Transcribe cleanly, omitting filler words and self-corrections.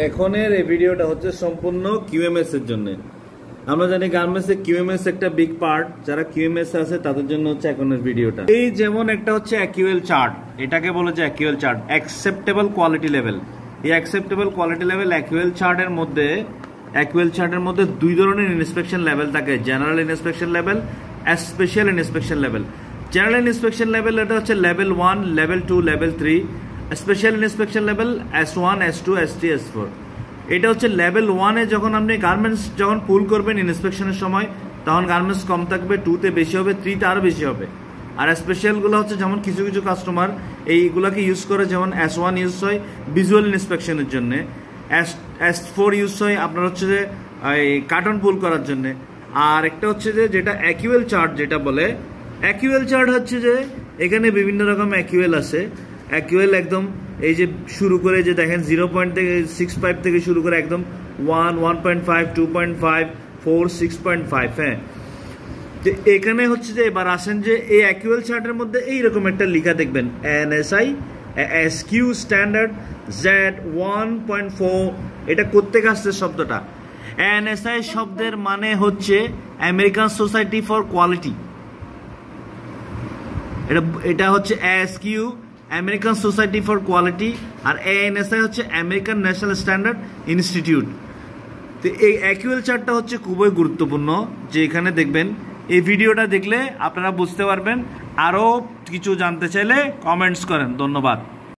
এখনের এই ভিডিওটা হচ্ছে সম্পূর্ণ কিউএমএস এর জন্য। আমরা জানি গার্মেন্টস এ কিউএমএস একটা বিগ পার্ট, যারা কিউএমএস আছে তাদের জন্য হচ্ছে এখনের ভিডিওটা। এই যেমন একটা হচ্ছে অ্যাকিউএল চার্ট, এটাকে বলে যে অ্যাকিউএল চার্ট, অ্যাকসেপ্টেবল কোয়ালিটি লেভেল। এই অ্যাকসেপ্টেবল কোয়ালিটি লেভেল অ্যাকিউএল চার্টের মধ্যে দুই ধরনের ইন্সপেকশন লেভেল থাকে, general inspection level, special inspection level. General inspection level এটা হচ্ছে level 1, level 2, level 3। Special inspection level S1, S2, S3, S4। এটা হচ্ছে লেভেল 1 এ যখন আপনি গার্মেন্টস যখন পুল করবেন ইন্সপেকশনের সময়, তখন গার্মেন্টস কম থাকবে, 2 তে বেশি হবে, 3 তে আরো বেশি হবে। আর স্পেশালগুলো হচ্ছে যেমন কিছু কিছু কাস্টমার এইগুলোকে ইউজ করে, যেমন S1 ইউজ হয় ভিজুয়াল ইন্সপেকশনের জন্য, S4 ইউজ হয় আপনার হচ্ছে যে কার্টন পুল করার জন্য। আর একটা হচ্ছে যে যেটা অ্যাকিউএল চার্ট যেটা বলে, অ্যাকিউএল চার্ট হচ্ছে যে এখানে বিভিন্ন রকম অ্যাকিউএল আছে। অ্যাকিউএল একদম এই যে শুরু করে যে দেখেন 0.65 থেকে শুরু করে একদম 1, 1.5, 2.5, 4, 6.5। হ্যাঁ, তো এখানে হচ্ছে যে এবার আসেন যে এই অ্যাকিউএল চার্টের মধ্যে এইরকম একটা লেখা দেখবেন, NSI SQ স্ট্যান্ডার্ড Z1.4। এটা কোত্থেকে আসছে শব্দটা? NSI শব্দের মানে হচ্ছে আমেরিকান সোসাইটি ফর কোয়ালিটি। এটা হচ্ছে SQ American society for quality, আর ANSI হচ্ছে আমেরিকান ন্যাশনাল স্ট্যান্ডার্ড ইনস্টিটিউট। তো এই অ্যাকিউএল চার্টটা হচ্ছে খুবই গুরুত্বপূর্ণ, যে এখানে দেখবেন এই ভিডিওটা দেখলে আপনারা বুঝতে পারবেন। আরও কিছু জানতে চাইলে কমেন্টস করেন। ধন্যবাদ।